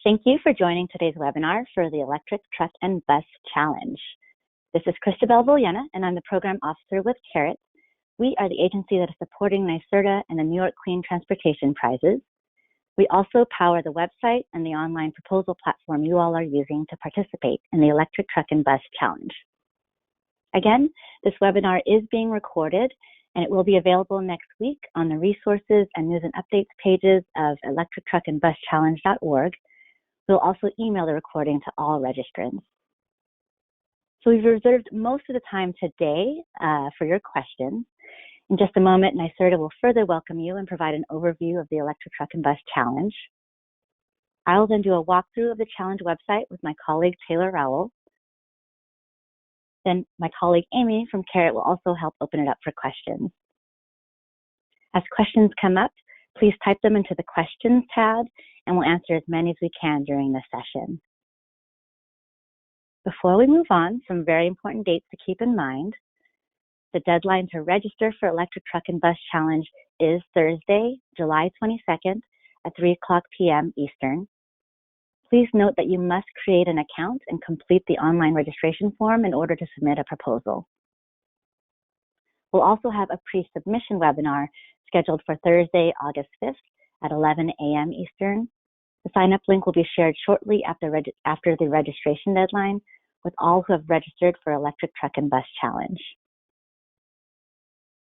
Thank you for joining today's webinar for the Electric Truck and Bus Challenge. This is Christabel Boyena, and I'm the Program Officer with CARET. We are the agency that is supporting NYSERDA and the New York Clean Transportation Prizes. We also power the website and the online proposal platform you all are using to participate in the Electric Truck and Bus Challenge. Again, this webinar is being recorded, and it will be available next week on the resources and news and updates pages of electrictruckandbuschallenge.org. We'll also email the recording to all registrants. So we've reserved most of the time today for your questions. In just a moment, NYSERDA will further welcome you and provide an overview of the Electric Truck and Bus Challenge. I'll then do a walkthrough of the challenge website with my colleague Taylor Rowell. Then my colleague Amy from CARET will also help open it up for questions. As questions come up, please type them into the questions tab, and we'll answer as many as we can during this session. Before we move on, some very important dates to keep in mind. The deadline to register for Electric Truck and Bus Challenge is Thursday, July 22nd at 3:00 p.m. Eastern. Please note that you must create an account and complete the online registration form in order to submit a proposal. We'll also have a pre-submission webinar scheduled for Thursday, August 5th at 11 a.m. Eastern. The sign-up link will be shared shortly after the registration deadline with all who have registered for Electric Truck and Bus Challenge.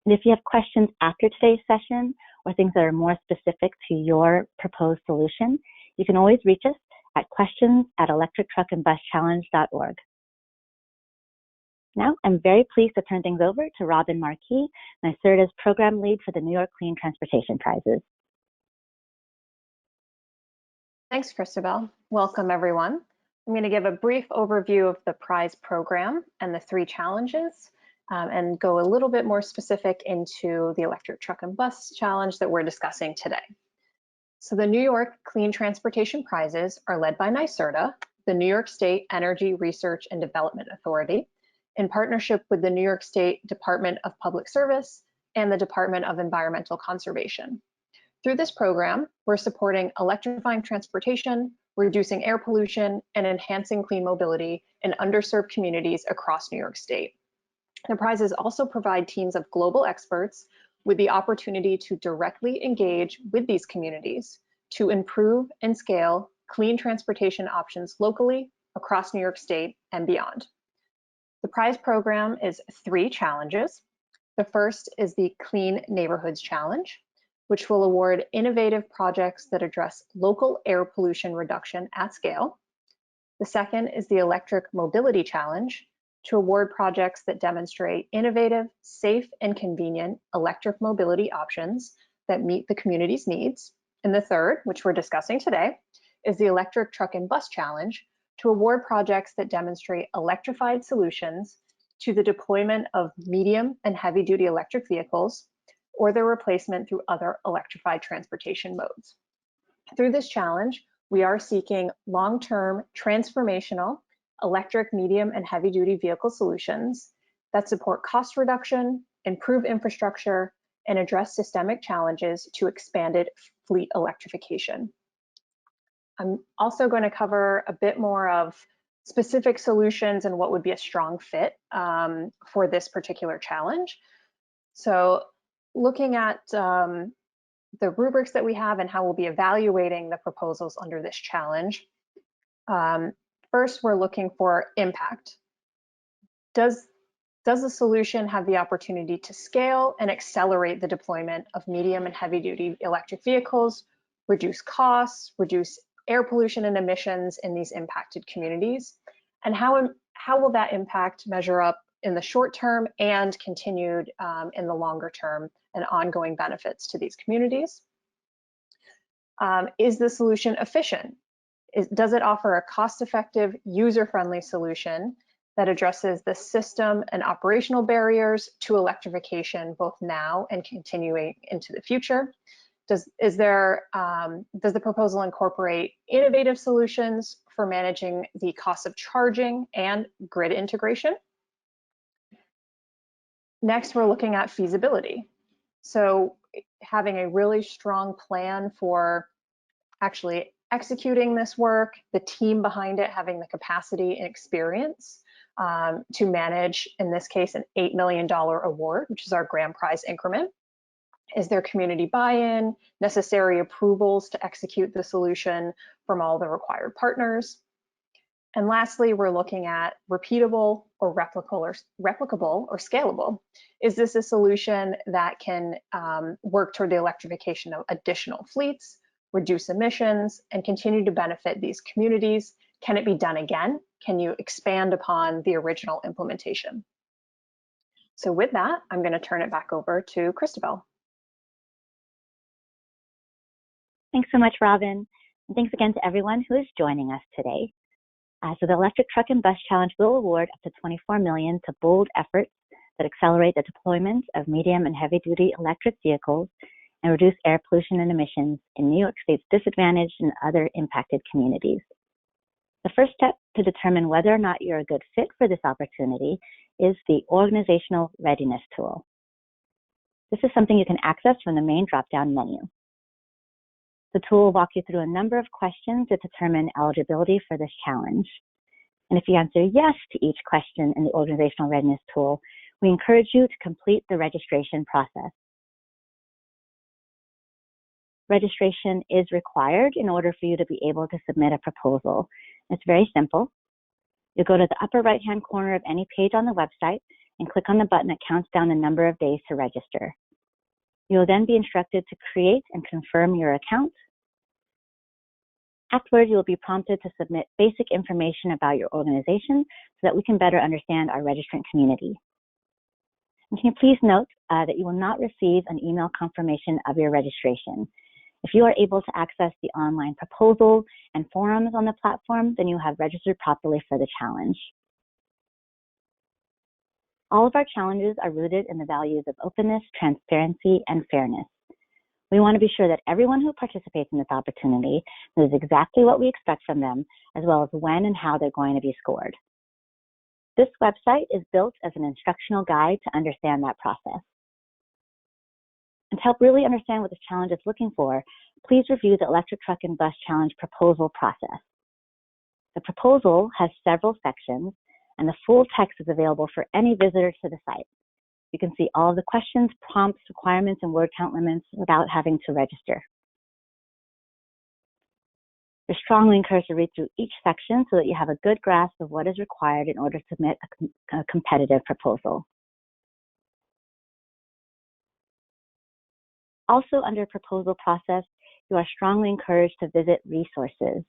And if you have questions after today's session or things that are more specific to your proposed solution, you can always reach us at questions@electrictruckandbuschallenge.org. Now, I'm very pleased to turn things over to Robin Marquis, NYSERDA's program lead for the New York Clean Transportation Prizes. Thanks, Christabel. Welcome, everyone. I'm going to give a brief overview of the prize program and the 3 challenges, and go a little bit more specific into the Electric Truck and Bus Challenge that we're discussing today. So the New York Clean Transportation Prizes are led by NYSERDA, the New York State Energy Research and Development Authority, in partnership with the New York State Department of Public Service and the Department of Environmental Conservation. Through this program, we're supporting electrifying transportation, reducing air pollution, and enhancing clean mobility in underserved communities across New York State. The prizes also provide teams of global experts with the opportunity to directly engage with these communities to improve and scale clean transportation options locally across New York State and beyond. The prize program is 3 challenges. The first is the Clean Neighborhoods Challenge, which will award innovative projects that address local air pollution reduction at scale. The second is the Electric Mobility Challenge, to award projects that demonstrate innovative, safe, and convenient electric mobility options that meet the community's needs. And the third, which we're discussing today, is the Electric Truck and Bus Challenge, to award projects that demonstrate electrified solutions to the deployment of medium and heavy-duty electric vehicles or their replacement through other electrified transportation modes. Through this challenge, we are seeking long-term transformational electric, medium, and heavy-duty vehicle solutions that support cost reduction, improve infrastructure, and address systemic challenges to expanded fleet electrification. I'm also going to cover a bit more of specific solutions and what would be a strong fit for this particular challenge. So looking at the rubrics that we have and how we'll be evaluating the proposals under this challenge. First, we're looking for impact. Does the solution have the opportunity to scale and accelerate the deployment of medium and heavy-duty electric vehicles, reduce costs, reduce air pollution and emissions in these impacted communities? And how will that impact measure up in the short term and continued in the longer term and ongoing benefits to these communities? Is the solution efficient? Does it offer a cost-effective, user-friendly solution that addresses the system and operational barriers to electrification both now and continuing into the future? Does the proposal incorporate innovative solutions for managing the cost of charging and grid integration? Next, we're looking at feasibility. So having a really strong plan for actually executing this work, the team behind it having the capacity and experience to manage, in this case, an $8 million award, which is our grand prize increment. Is there community buy-in, necessary approvals to execute the solution from all the required partners? And lastly, we're looking at repeatable or replicable or scalable. Is this a solution that can work toward the electrification of additional fleets, reduce emissions, and continue to benefit these communities? Can it be done again? Can you expand upon the original implementation? So with that, I'm going to turn it back over to Christabel. Thanks so much, Robin. And thanks again to everyone who is joining us today. So the Electric Truck and Bus Challenge will award up to $24 million to bold efforts that accelerate the deployment of medium and heavy-duty electric vehicles and reduce air pollution and emissions in New York State's disadvantaged and other impacted communities. The first step to determine whether or not you're a good fit for this opportunity is the Organizational Readiness Tool. This is something you can access from the main drop-down menu. The tool will walk you through a number of questions to determine eligibility for this challenge. And if you answer yes to each question in the Organizational Readiness Tool, we encourage you to complete the registration process. Registration is required in order for you to be able to submit a proposal. It's very simple. You go to the upper right-hand corner of any page on the website and click on the button that counts down the number of days to register. You will then be instructed to create and confirm your account. Afterwards, you will be prompted to submit basic information about your organization so that we can better understand our registrant community. And can you please note that you will not receive an email confirmation of your registration. If you are able to access the online proposal and forums on the platform, then you have registered properly for the challenge. All of our challenges are rooted in the values of openness, transparency, and fairness. We want to be sure that everyone who participates in this opportunity knows exactly what we expect from them, as well as when and how they're going to be scored. This website is built as an instructional guide to understand that process. And to help really understand what this challenge is looking for, please review the Electric Truck and Bus Challenge proposal process. The proposal has several sections, and the full text is available for any visitor to the site. You can see all of the questions, prompts, requirements, and word count limits without having to register. You're strongly encouraged to read through each section so that you have a good grasp of what is required in order to submit a competitive proposal. Also, under proposal process, you are strongly encouraged to visit resources.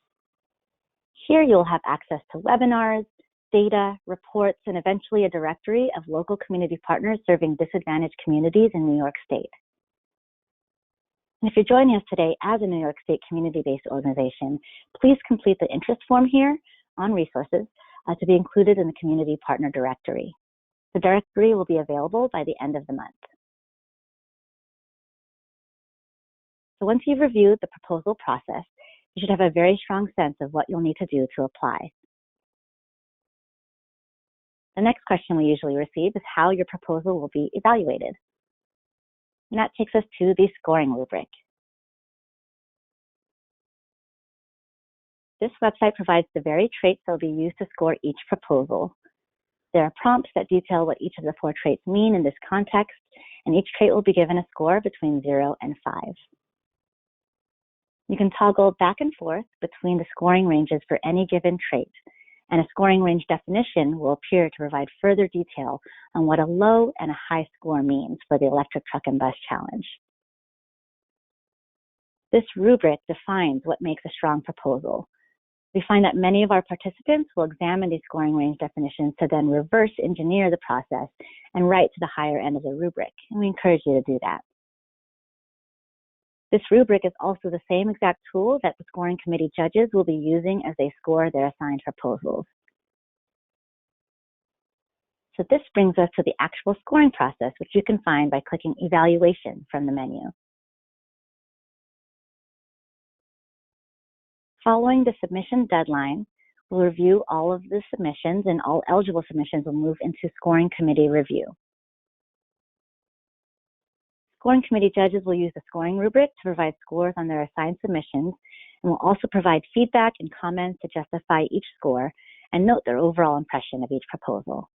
Here you'll have access to webinars, data, reports, and eventually a directory of local community partners serving disadvantaged communities in New York State. And if you're joining us today as a New York State community-based organization, please complete the interest form here on resources to be included in the community partner directory. The directory will be available by the end of the month. So once you've reviewed the proposal process, you should have a very strong sense of what you'll need to do to apply. The next question we usually receive is how your proposal will be evaluated. And that takes us to the scoring rubric. This website provides the very traits that will be used to score each proposal. There are prompts that detail what each of the 4 traits mean in this context, and each trait will be given a score between 0 and 5. You can toggle back and forth between the scoring ranges for any given trait, and a scoring range definition will appear to provide further detail on what a low and a high score means for the Electric Truck and Bus Challenge. This rubric defines what makes a strong proposal. We find that many of our participants will examine these scoring range definitions to then reverse engineer the process and write to the higher end of the rubric, and we encourage you to do that. This rubric is also the same exact tool that the scoring committee judges will be using as they score their assigned proposals. So this brings us to the actual scoring process, which you can find by clicking Evaluation from the menu. Following the submission deadline, we'll review all of the submissions, and all eligible submissions will move into scoring committee review. Scoring committee judges will use the scoring rubric to provide scores on their assigned submissions, and and will also provide feedback and comments to justify each score and note their overall impression of each proposal.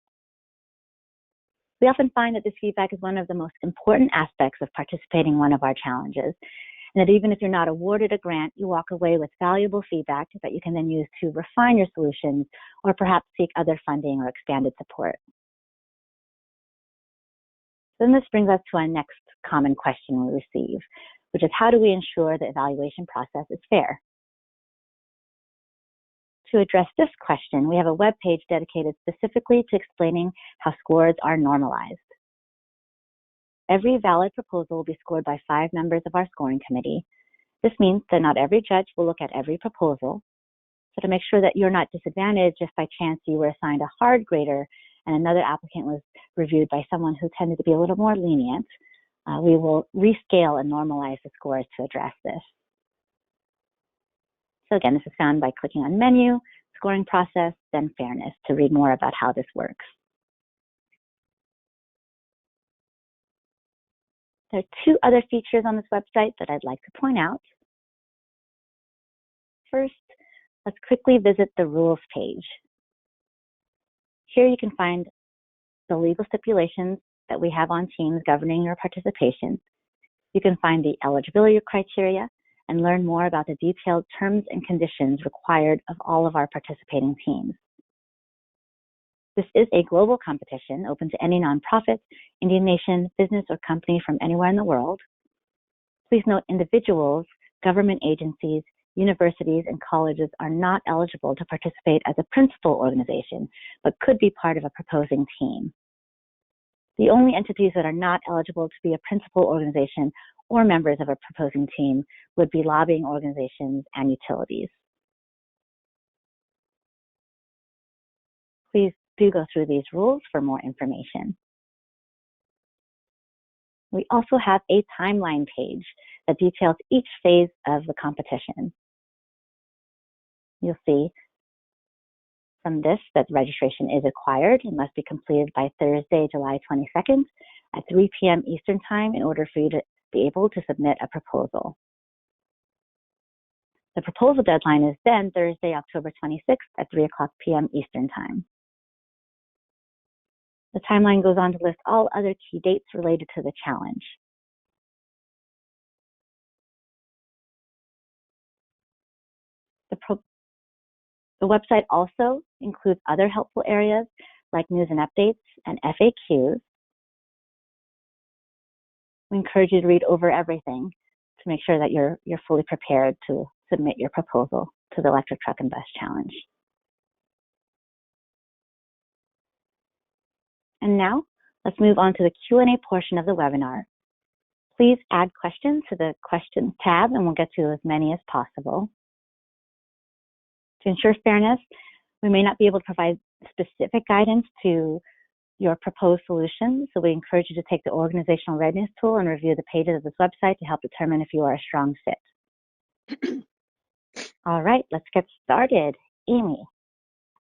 We often find that this feedback is one of the most important aspects of participating in one of our challenges, and that even if you're not awarded a grant, you walk away with valuable feedback that you can then use to refine your solutions or perhaps seek other funding or expanded support. Then this brings us to our next common question we receive, which is how do we ensure the evaluation process is fair? To address this question, we have a web page dedicated specifically to explaining how scores are normalized. Every valid proposal will be scored by 5 members of our scoring committee. This means that not every judge will look at every proposal. So to make sure that you're not disadvantaged if by chance you were assigned a hard grader and another applicant was reviewed by someone who tended to be a little more lenient, we will rescale and normalize the scores to address this. So again, this is found by clicking on Menu, Scoring Process, then Fairness to read more about how this works. There are 2 other features on this website that I'd like to point out. First, let's quickly visit the Rules page. Here you can find the legal stipulations that we have on teams governing your participation. You can find the eligibility criteria and learn more about the detailed terms and conditions required of all of our participating teams. This is a global competition open to any nonprofit, Indian nation, business, or company from anywhere in the world. Please note individuals, government agencies, universities, and colleges are not eligible to participate as a principal organization, but could be part of a proposing team. The only entities that are not eligible to be a principal organization or members of a proposing team would be lobbying organizations and utilities. Please do go through these rules for more information. We also have a timeline page that details each phase of the competition. You'll see from this that registration is required. It must be completed by Thursday, July 22nd at 3 p.m. Eastern Time in order for you to be able to submit a proposal. The proposal deadline is then Thursday, October 26th at 3 p.m. Eastern Time. The timeline goes on to list all other key dates related to the challenge. The website also includes other helpful areas like news and updates and FAQs. We encourage you to read over everything to make sure that you're fully prepared to submit your proposal to the Electric Truck and Bus Challenge. And now, let's move on to the Q&A portion of the webinar. Please add questions to the Questions tab, and we'll get to as many as possible. To ensure fairness, we may not be able to provide specific guidance to your proposed solution, so we encourage you to take the organizational readiness tool and review the pages of this website to help determine if you are a strong fit. All right, let's get started. Amy,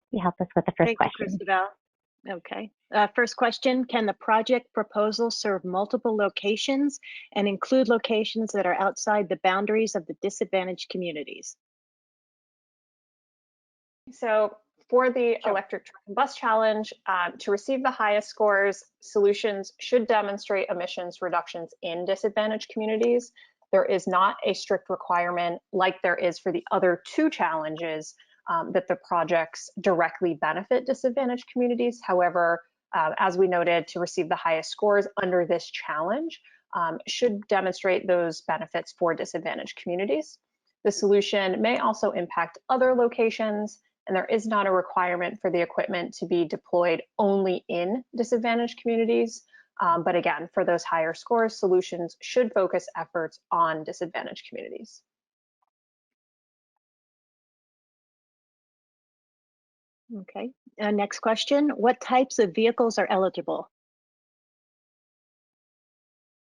you help us with the first question. Thank you, Christabel. Okay. First question, can the project proposal serve multiple locations and include locations that are outside the boundaries of the disadvantaged communities? So for the Electric Truck and Bus Challenge, to receive the highest scores, solutions should demonstrate emissions reductions in disadvantaged communities. There is not a strict requirement like there is for the other 2 challenges that the projects directly benefit disadvantaged communities. However, as we noted, to receive the highest scores under this challenge should demonstrate those benefits for disadvantaged communities. The solution may also impact other locations, and there is not a requirement for the equipment to be deployed only in disadvantaged communities. But again, for those higher scores, solutions should focus efforts on disadvantaged communities. Okay. Next question, what types of vehicles are eligible?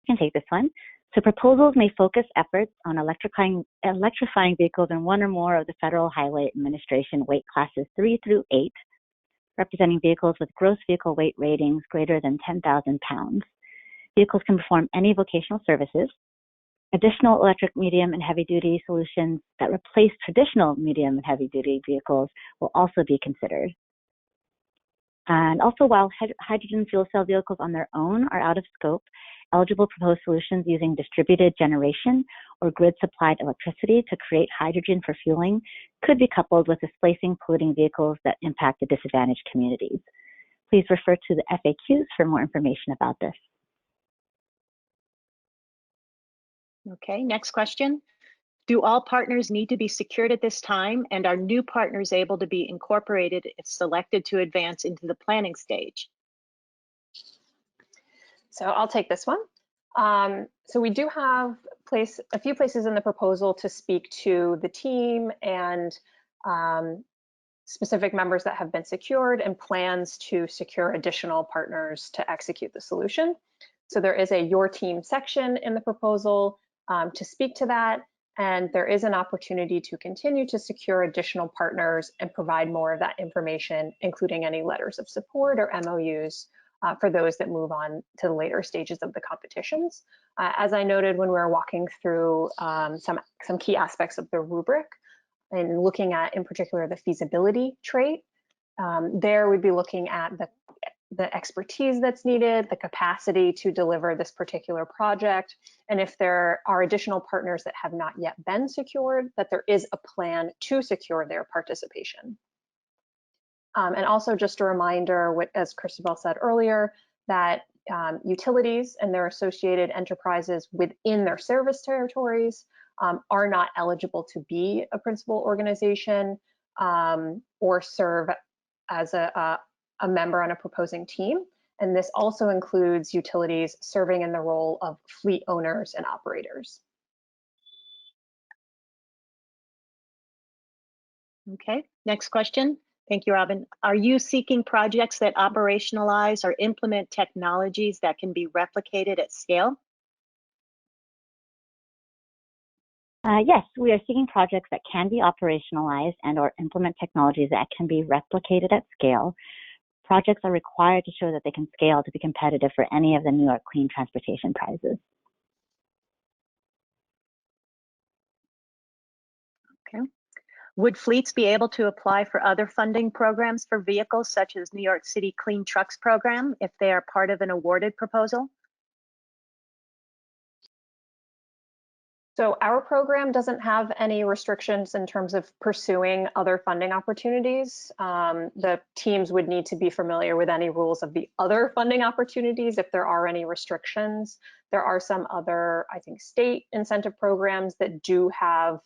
I can take this one. So proposals may focus efforts on electrifying vehicles in one or more of the Federal Highway Administration weight classes 3 through 8, representing vehicles with gross vehicle weight ratings greater than 10,000 pounds. Vehicles can perform any vocational services. Additional electric medium and heavy duty solutions that replace traditional medium and heavy duty vehicles will also be considered. And also, while hydrogen fuel cell vehicles on their own are out of scope, eligible proposed solutions using distributed generation or grid supplied electricity to create hydrogen for fueling could be coupled with displacing polluting vehicles that impact the disadvantaged communities. Please refer to the FAQs for more information about this. Okay, next question. Do all partners need to be secured at this time, and are new partners able to be incorporated if selected to advance into the planning stage? So I'll take this one. So we do have a few places in the proposal to speak to the team and specific members that have been secured and plans to secure additional partners to execute the solution. So there is a Your Team section in the proposal to speak to that, and there is an opportunity to continue to secure additional partners and provide more of that information, including any letters of support or MOUs for those that move on to the later stages of the competitions. As I noted when we were walking through some key aspects of the rubric and looking at, in particular, the feasibility trait, there we'd be looking at the expertise that's needed, the capacity to deliver this particular project, and if there are additional partners that have not yet been secured, that there is a plan to secure their participation. And also just a reminder, as Christabel said earlier, that utilities and their associated enterprises within their service territories are not eligible to be a principal organization or serve as a member on a proposing team. And this also includes utilities serving in the role of fleet owners and operators. Okay, next question. Thank you, Robin. Are you seeking projects that operationalize or implement technologies that can be replicated at scale? Yes, we are seeking projects that can be operationalized and or implement technologies that can be replicated at scale. Projects are required to show that they can scale to be competitive for any of the New York Clean Transportation Prizes. Okay. Would fleets be able to apply for other funding programs for vehicles such as New York City Clean Trucks program if they are part of an awarded proposal? So our program doesn't have any restrictions in terms of pursuing other funding opportunities. The teams would need to be familiar with any rules of the other funding opportunities if there are any restrictions. There are some other, I think, state incentive programs that do have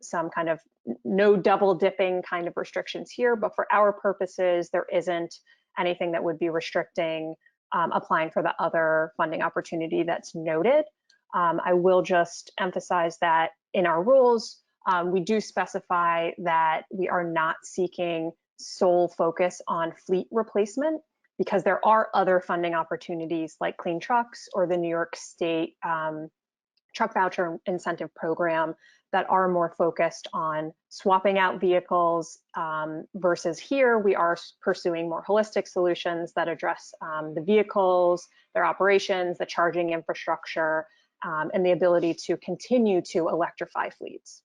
some kind of no double dipping kind of restrictions here, but for our purposes, there isn't anything that would be restricting applying for the other funding opportunity that's noted. I will just emphasize that in our rules, we do specify that we are not seeking sole focus on fleet replacement because there are other funding opportunities like Clean Trucks or the New York State Truck Voucher Incentive Program that are more focused on swapping out vehicles versus here we are pursuing more holistic solutions that address the vehicles, their operations, the charging infrastructure, and the ability to continue to electrify fleets.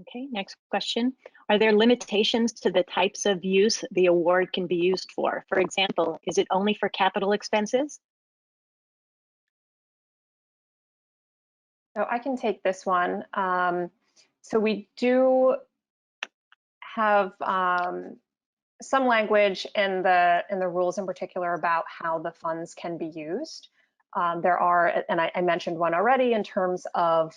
Okay, next question. Are there limitations to the types of use the award can be used for? For example, is it only for capital expenses? So I can take this one. So we do have some language in the rules in particular about how the funds can be used. There are, and I mentioned one already in terms of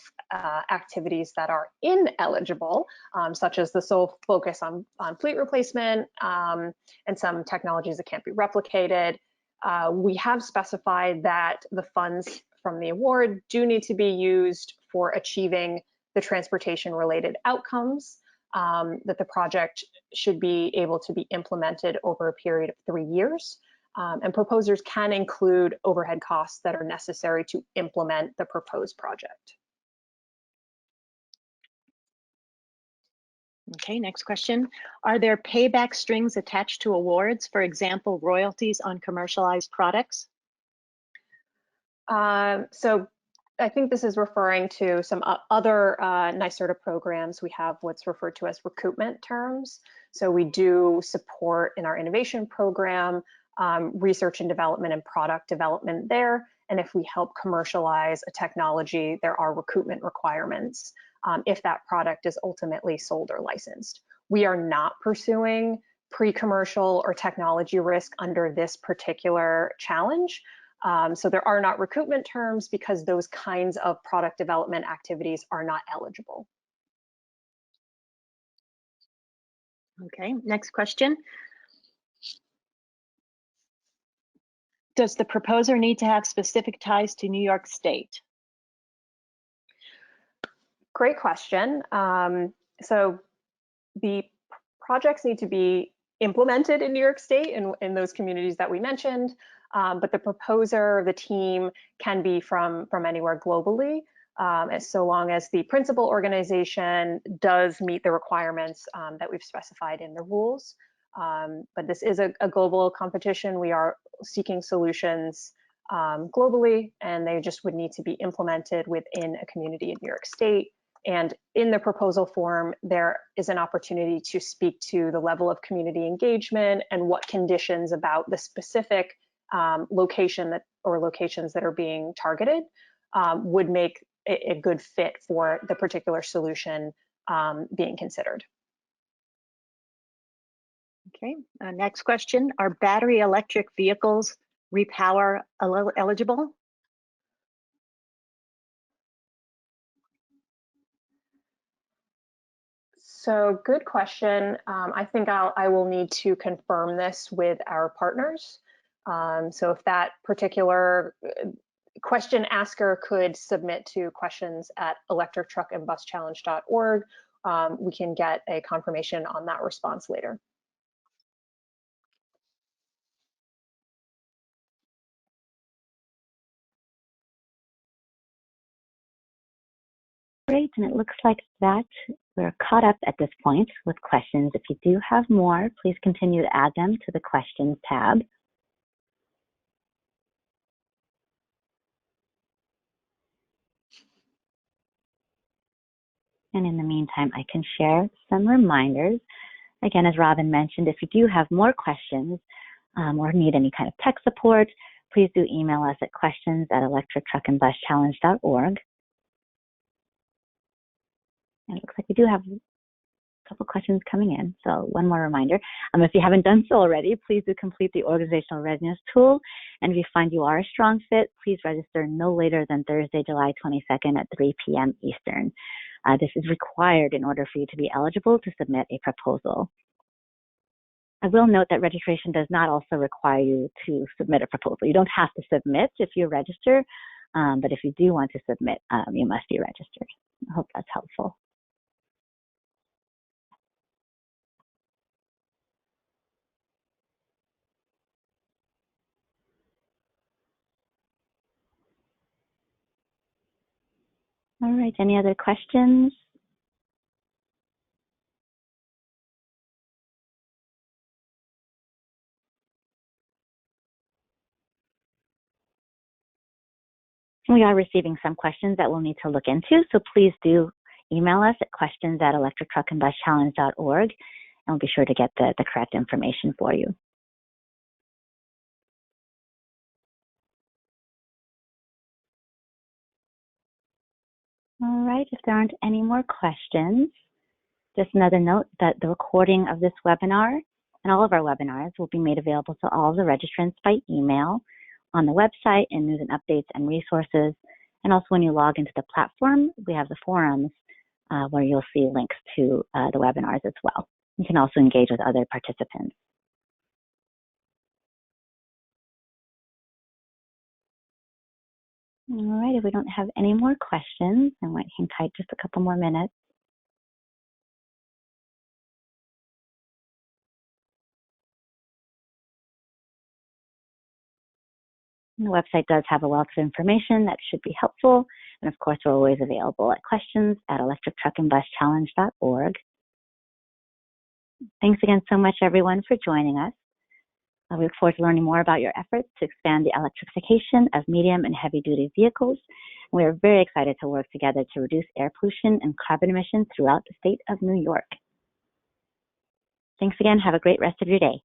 activities that are ineligible, such as the sole focus on fleet replacement and some technologies that can't be replicated. We have specified that the funds from the award do need to be used for achieving the transportation related outcomes that the project should be able to be implemented over a period of 3 years. And proposers can include overhead costs that are necessary to implement the proposed project. Okay, next question. Are there payback strings attached to awards, for example, royalties on commercialized products? So I think this is referring to some other NYSERDA programs. We have what's referred to as recoupment terms. So we do support in our innovation program, research and development and product development there. And if we help commercialize a technology, there are recoupment requirements if that product is ultimately sold or licensed. We are not pursuing pre-commercial or technology risk under this particular challenge. So there are not recoupment terms because those kinds of product development activities are not eligible. Okay, next question. Does the proposer need to have specific ties to New York State? Great question. So the projects need to be implemented in New York State in those communities that we mentioned, but the proposer, the team can be from anywhere globally, so long as the principal organization does meet the requirements that we've specified in the rules. But this is a global competition. We are seeking solutions globally, and they just would need to be implemented within a community in New York State. And in the proposal form, there is an opportunity to speak to the level of community engagement and what conditions about the specific location or locations that are being targeted would make a good fit for the particular solution being considered. Okay, next question. Are battery electric vehicles repower eligible? So good question. I think I will need to confirm this with our partners. So if that particular question asker could submit to questions@electrictruckandbuschallenge.org, we can get a confirmation on that response later. Great, and it looks like that we're caught up at this point with questions. If you do have more, please continue to add them to the questions tab. And in the meantime, I can share some reminders. Again, as Robin mentioned, if you do have more questions or need any kind of tech support, please do email us at questions@electrictruckandbuschallenge.org. And it looks like we do have a couple questions coming in. So one more reminder, if you haven't done so already, please do complete the organizational readiness tool. And if you find you are a strong fit, please register no later than Thursday, July 22nd at 3 p.m. Eastern. This is required in order for you to be eligible to submit a proposal. I will note that registration does not also require you to submit a proposal. You don't have to submit if you register, but if you do want to submit, you must be registered. I hope that's helpful. All right, any other questions? We are receiving some questions that we'll need to look into, so please do email us at questions@electrictruckandbuschallenge.org, and we'll be sure to get the correct information for you. All right, if there aren't any more questions, just another note that the recording of this webinar and all of our webinars will be made available to all of the registrants by email on the website in news and updates and resources. And also when you log into the platform, we have the forums where you'll see links to the webinars as well. You can also engage with other participants. All right, if we don't have any more questions, I might hang tight just a couple more minutes. The website does have a wealth of information that should be helpful. And of course, we're always available at questions@electrictruckandbuschallenge.org. Thanks again so much, everyone, for joining us. We look forward to learning more about your efforts to expand the electrification of medium and heavy-duty vehicles. We are very excited to work together to reduce air pollution and carbon emissions throughout the state of New York. Thanks again. Have a great rest of your day.